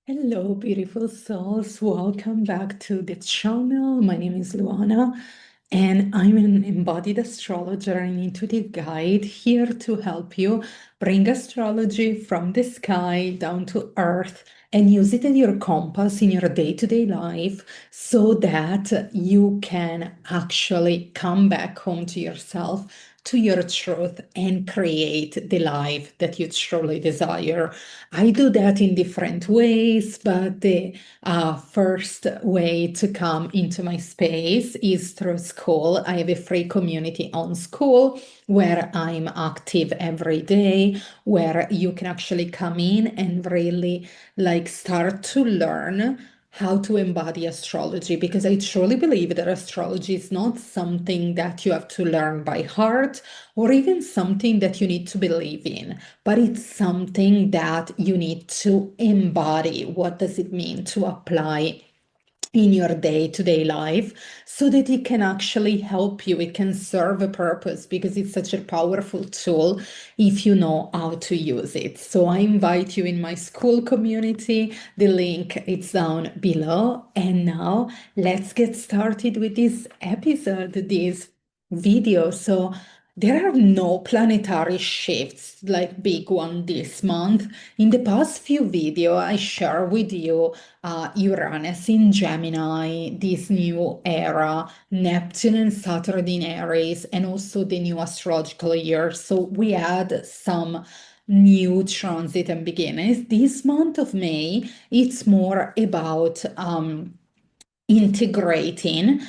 Hello, beautiful souls. Welcome back to the channel. My name is Luana, and I'm an embodied astrologer and intuitive guide here to help you bring astrology from the sky down to earth and use it as your compass in your day-to-day life so that you can actually come back home to yourself, to your truth, and create the life that you truly desire. I do that in different ways, but the first way to come into my space is through school. I have a free community on school where I'm active every day, where you can actually come in and really start to learn how to embody astrology, because I truly believe that astrology is not something that you have to learn by heart or even something that you need to believe in, but it's something that you need to embody. What does it mean to apply in your day-to-day life so that it can actually help you? It can serve a purpose because it's such a powerful tool if you know how to use it. So I invite you in my school community. The link is down below. And now let's get started with this episode, this video. So there are no planetary shifts like big one this month. In the past few videos, I share with you Uranus in Gemini, this new era, Neptune and Saturn in Aries, and also the new astrological year. So we had some new transit and beginnings. This month of May, it's more about integrating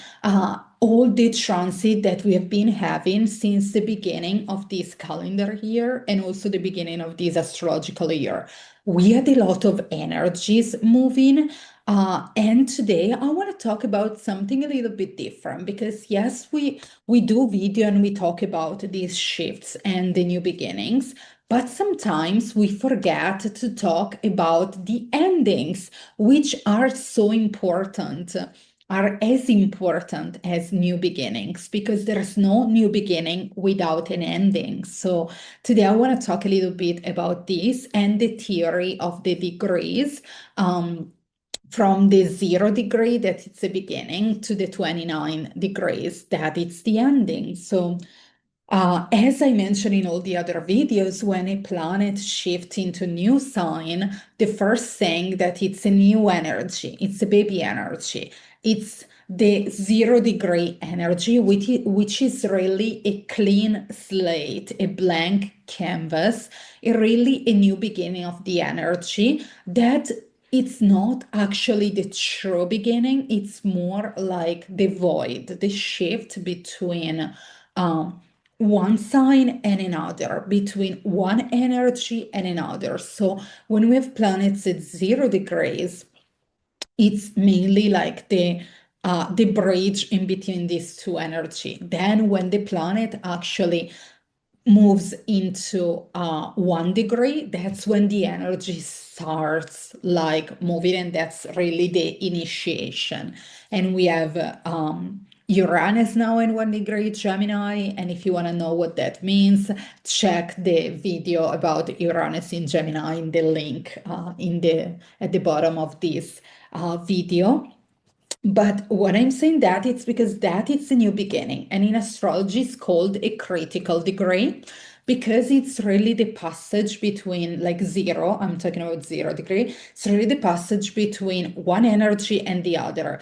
all the transit that we have been having since the beginning of this calendar year and also the beginning of this astrological year. We had a lot of energies moving. And today I want to talk about something a little bit different because yes, we do video and we talk about these shifts and the new beginnings, but sometimes we forget to talk about the endings, which are so important, are as important as new beginnings, because there's no new beginning without an ending. So today I want to talk a little bit about this and the theory of the degrees. From the 0 degree that it's the beginning to the 29 degrees that it's the ending. So as I mentioned in all the other videos, when a planet shifts into new sign, the first thing that it's a new energy, it's a baby energy. It's the 0 degree energy, which is really a clean slate, a blank canvas, really a new beginning of the energy that it's not actually the true beginning. It's more like the void, the shift between one sign and another, between one energy and another. So when we have planets at 0 degrees, it's mainly like the bridge in between these two energy. Then when the planet actually moves into 1 degree, that's when the energy starts like moving, and that's really the initiation. And we have Uranus now in 1 degree Gemini, and if you want to know what that means, check the video about Uranus in Gemini in the link in the at the bottom of this video. But what I'm saying that it's because that it's a new beginning. And in astrology, it's called a critical degree because it's really the passage between like zero. I'm talking about 0 degree. It's really the passage between one energy and the other.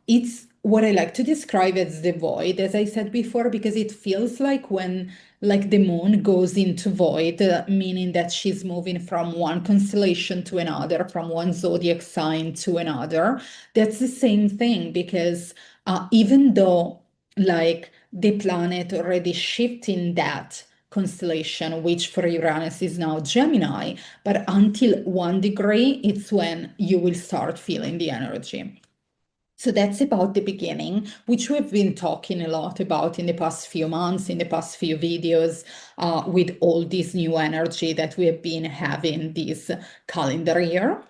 It's what I like to describe as the void, as I said before, because it feels like when like the moon goes into void, meaning that she's moving from one constellation to another, from one zodiac sign to another. That's the same thing because even though like the planet already shifted in that constellation, which for Uranus is now Gemini, but until 1 degree, it's when you will start feeling the energy. So that's about the beginning, which we've been talking a lot about in the past few months, in the past few videos, with all this new energy that we have been having this calendar year.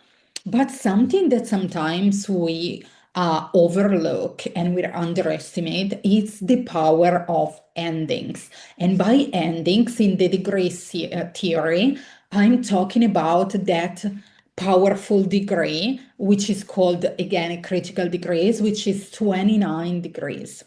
But something that sometimes we overlook and we underestimate is the power of endings. And by endings in the degree theory, I'm talking about that powerful degree, which is called again a critical degrees, which is 29 degrees.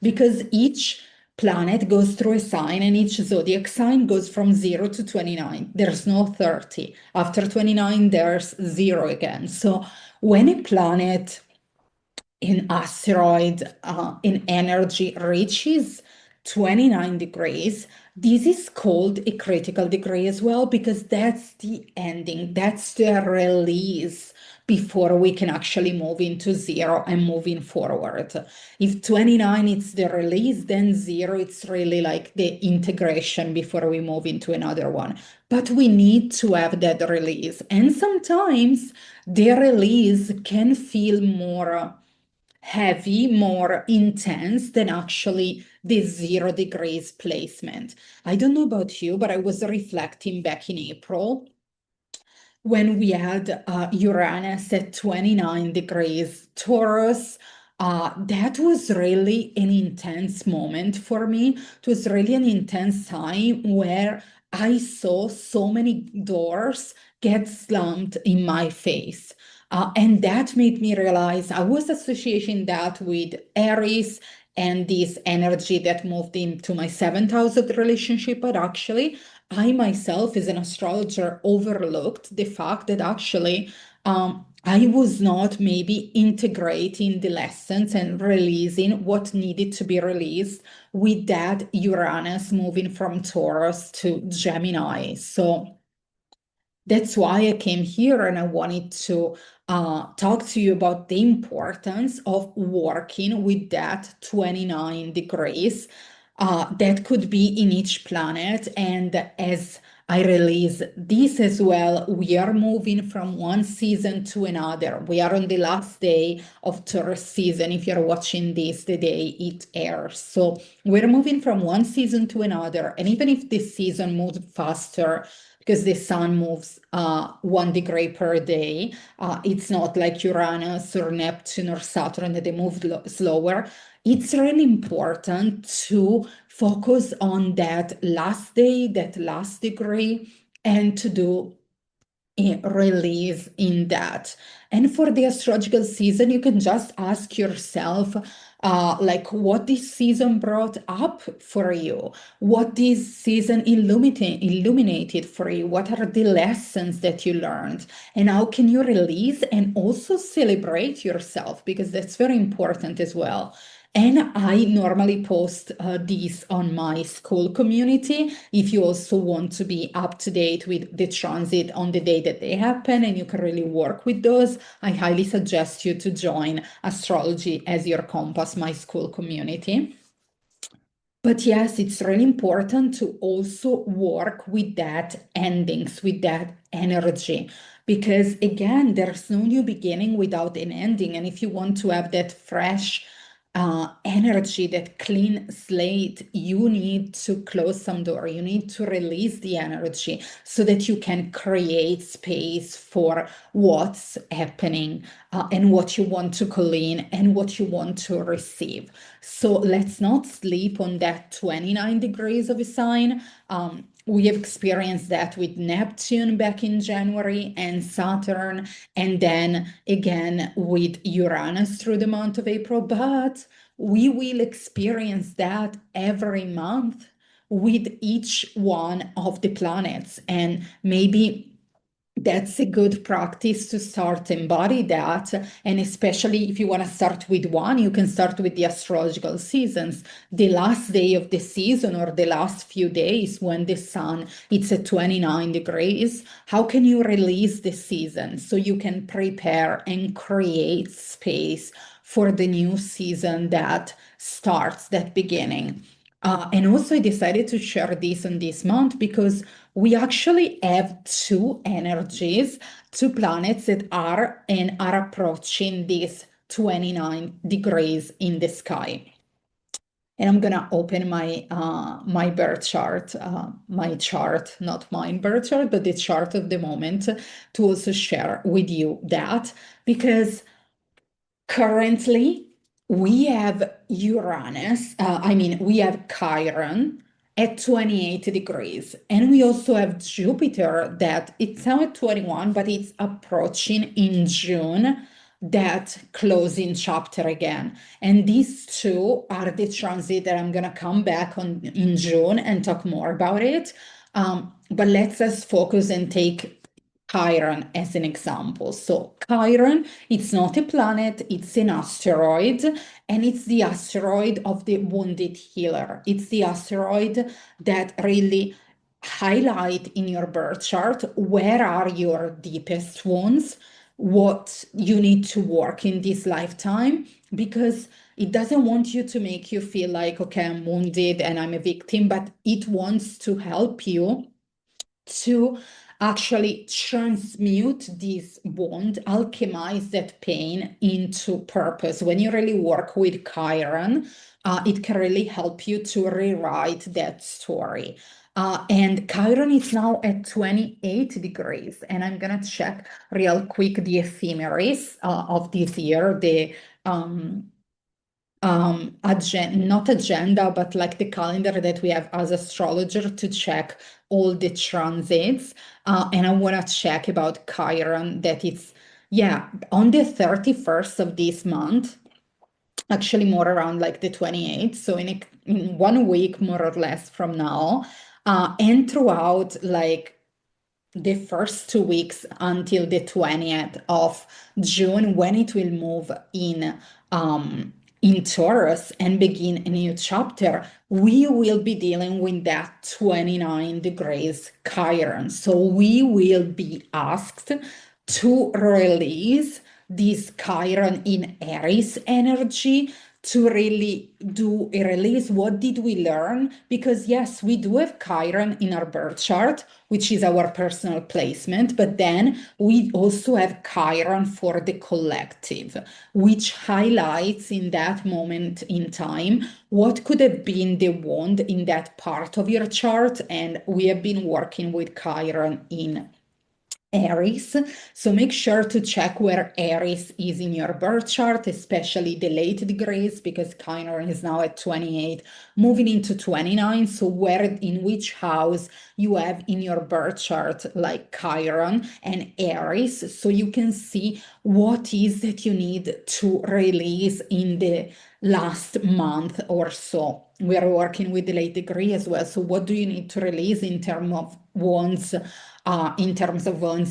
Because each planet goes through a sign and each zodiac sign goes from 0 to 29. There's no 30. After 29, there's 0 again. So when a planet in asteroid in energy reaches 29 degrees, this is called a critical degree as well, because that's the ending, that's the release before we can actually move into 0 and moving forward. If 29 is the release, then 0 it's really like the integration before we move into another one. But we need to have that release. And sometimes the release can feel more heavy, more intense than actually the 0 degrees placement. I don't know about you, but I was reflecting back in April when we had Uranus at 29 degrees Taurus. That was really an intense moment for me. It was really an intense time where I saw so many doors get slammed in my face. And that made me realize I was associating that with Aries and this energy that moved into my seventh house of the relationship. But actually, I myself, as an astrologer, overlooked the fact that actually I was not maybe integrating the lessons and releasing what needed to be released with that Uranus moving from Taurus to Gemini. So that's why I came here and I wanted to talk to you about the importance of working with that 29 degrees that could be in each planet. And as I release this as well, we are moving from one season to another. We are on the last day of Taurus season. If you're watching this, the day it airs. So we're moving from one season to another. And even if this season moves faster, because the sun moves 1 degree per day. It's not like Uranus or Neptune or Saturn that they move slower. It's really important to focus on that last day, that last degree, and to do release in that. And for the astrological season, you can just ask yourself, like what this season brought up for you, what this season illuminated for you, what are the lessons that you learned, and how can you release and also celebrate yourself, because that's very important as well. And I normally post these on my school community. If you also want to be up to date with the transit on the day that they happen and you can really work with those, I highly suggest you to join Astrology as Your Compass, my school community. But yes, it's really important to also work with that endings, with that energy, because again, there's no new beginning without an ending. And if you want to have that fresh energy, that clean slate, you need to close some door. You need to release the energy so that you can create space for what's happening and what you want to call in and what you want to receive. So let's not sleep on that 29 degrees of a sign. We have experienced that with Neptune back in January and Saturn, and then again with Uranus through the month of April. But we will experience that every month with each one of the planets. And maybe that's a good practice to start embody that. And especially if you want to start with one, you can start with the astrological seasons. The last day of the season or the last few days when the sun it's at 29 degrees, how can you release the season so you can prepare and create space for the new season that starts, that beginning? And also, I decided to share this on this month because we actually have two energies, two planets that are and are approaching this 29 degrees in the sky. And I'm gonna open my birth chart, my chart, not mine birth chart, but the chart of the moment, to also share with you that, because currently we have Uranus, we have Chiron at 28 degrees. And we also have Jupiter that it's now at 21, but it's approaching in June that closing chapter again. And these two are the transit that I'm going to come back on in June and talk more about it. But let's just focus and take Chiron as an example. So Chiron, it's not a planet, it's an asteroid, and it's the asteroid of the wounded healer. It's the asteroid that really highlight in your birth chart where are your deepest wounds, what you need to work in this lifetime, because it doesn't want you to make you feel like, okay, I'm wounded and I'm a victim, but it wants to help you to actually transmute this bond, alchemize that pain into purpose. When you really work with Chiron, it can really help you to rewrite that story. And Chiron is now at 28 degrees. And I'm going to check real quick the ephemeris of this year, the not agenda, but like the calendar that we have as astrologer to check all the transits. And I want to check about Chiron that it's, yeah, on the 31st of this month, actually more around like the 28th. So in 1 week, more or less from now, and throughout like the first 2 weeks until the 20th of June, when it will move in Taurus and begin a new chapter, we will be dealing with that 29 degrees Chiron. So we will be asked to release this Chiron in Aries energy, to really do a release. What did we learn? Because yes, we do have Chiron in our birth chart, which is our personal placement, but then we also have Chiron for the collective, which highlights in that moment in time what could have been the wound in that part of your chart. And we have been working with Chiron in Aries. So make sure to check where Aries is in your birth chart, especially the late degrees, because Chiron is now at 28, moving into 29. So where in which house you have in your birth chart, like Chiron and Aries, so you can see what is that you need to release in the last month or so. We are working with the late degree as well. So what do you need to release in terms of wounds,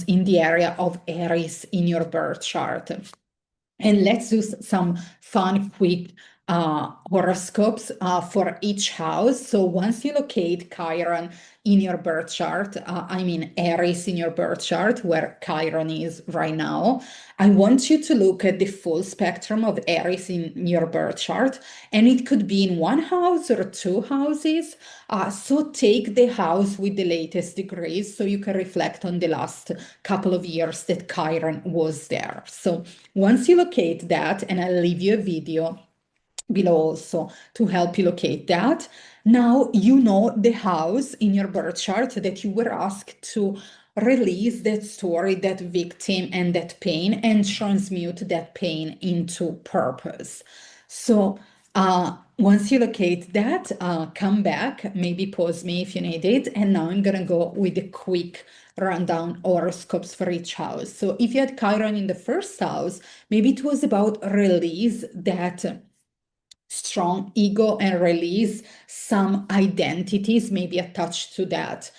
in the area of Aries in your birth chart? And let's do some fun, quick horoscopes for each house. So once you locate Chiron in your birth chart, Aries in your birth chart, where Chiron is right now, I want you to look at the full spectrum of Aries in your birth chart. And it could be in one house or two houses. So take the house with the latest degrees so you can reflect on the last couple of years that Chiron was there. So once you locate that, and I'll leave you a video below also to help you locate that, now you know the house in your birth chart that you were asked to release that story, that victim, and that pain, and transmute that pain into purpose. So once you locate that, come back, maybe pause me if you need it. And now I'm going to go with a quick rundown horoscopes for each house. So if you had Chiron in the first house, maybe it was about release that strong ego and release some identities maybe attached to that,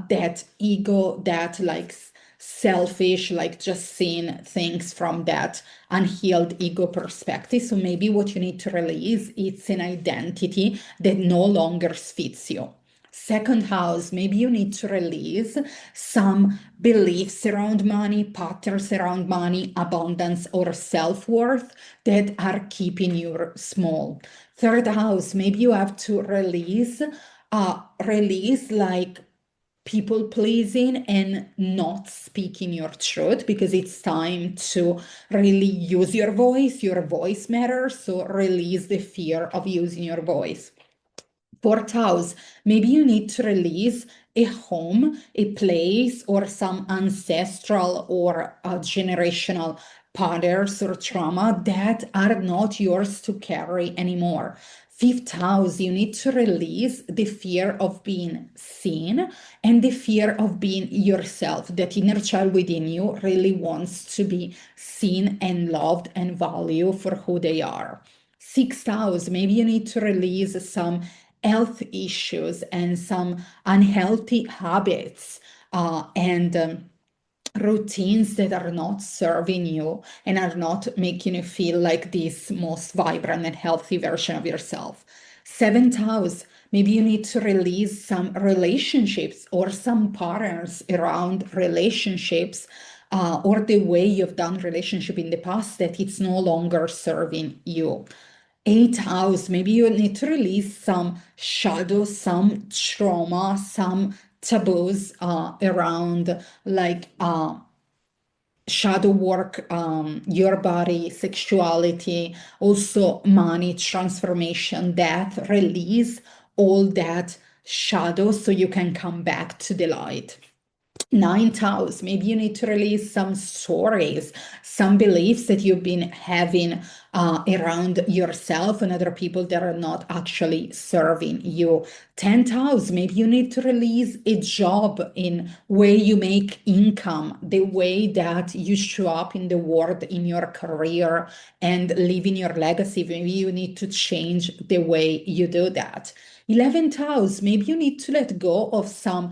that ego, that like selfish, like just seeing things from that unhealed ego perspective. So maybe what you need to release, it's an identity that no longer fits you. Second house, maybe you need to release some beliefs around money, patterns around money, abundance, or self-worth that are keeping you small. Third house, maybe you have to release like people pleasing and not speaking your truth, because it's time to really use your voice. Your voice matters. So release the fear of using your voice. Fourth house, maybe you need to release a home, a place, or some ancestral or generational patterns or trauma that are not yours to carry anymore. Fifth house, you need to release the fear of being seen and the fear of being yourself. That inner child within you really wants to be seen and loved and valued for who they are. Sixth house, maybe you need to release some health issues and some unhealthy habits and routines that are not serving you and are not making you feel like this most vibrant and healthy version of yourself. Seventh house, maybe you need to release some relationships or some patterns around relationships or the way you've done relationship in the past that it's no longer serving you. Eighth house, maybe you need to release some shadows, some trauma, some taboos around like shadow work, your body, sexuality, also money, transformation, death, release all that shadow so you can come back to the light. Ninth house, maybe you need to release some stories, some beliefs that you've been having around yourself and other people that are not actually serving you. 10th house, maybe you need to release a job in way you make income, the way that you show up in the world in your career and leaving your legacy. Maybe you need to change the way you do that. 11th house, maybe you need to let go of some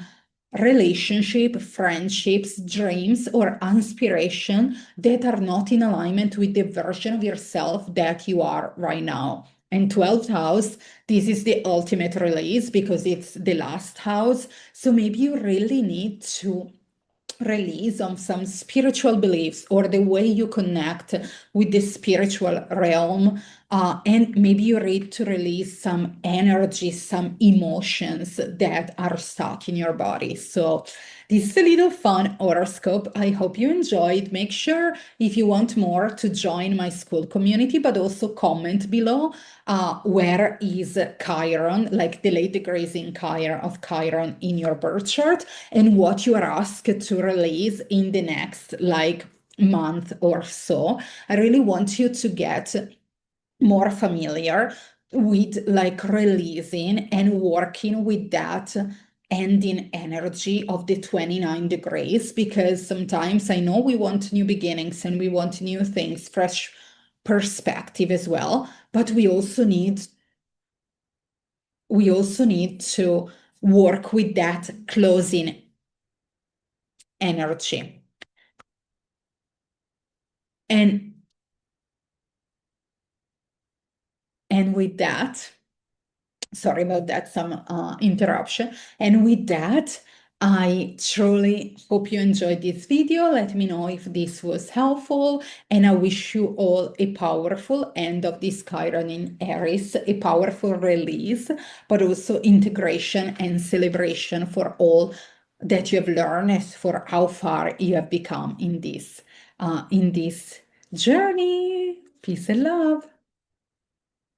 relationship, friendships, dreams, or inspiration that are not in alignment with the version of yourself that you are right now. And 12th house, this is the ultimate release because it's the last house. So maybe you really need to release on some spiritual beliefs or the way you connect with the spiritual realm. And maybe you need to release some energy, some emotions that are stuck in your body. So this is a little fun horoscope. I hope you enjoyed. Make sure if you want more to join my school community, but also comment below where is Chiron, like the late degrees in Chiron of Chiron in your birth chart, and what you are asked to release in the next like month or so. I really want you to get more familiar with like releasing and working with that ending energy of the 29 degrees, because sometimes I know we want new beginnings and we want new things, fresh perspective as well, but we also need to work with that closing energy. And with that, sorry about that, some interruption. And with that, I truly hope you enjoyed this video. Let me know if this was helpful. And I wish you all a powerful end of this Chiron in Aries, a powerful release, but also integration and celebration for all that you have learned, for how far you have become in this journey. Peace and love.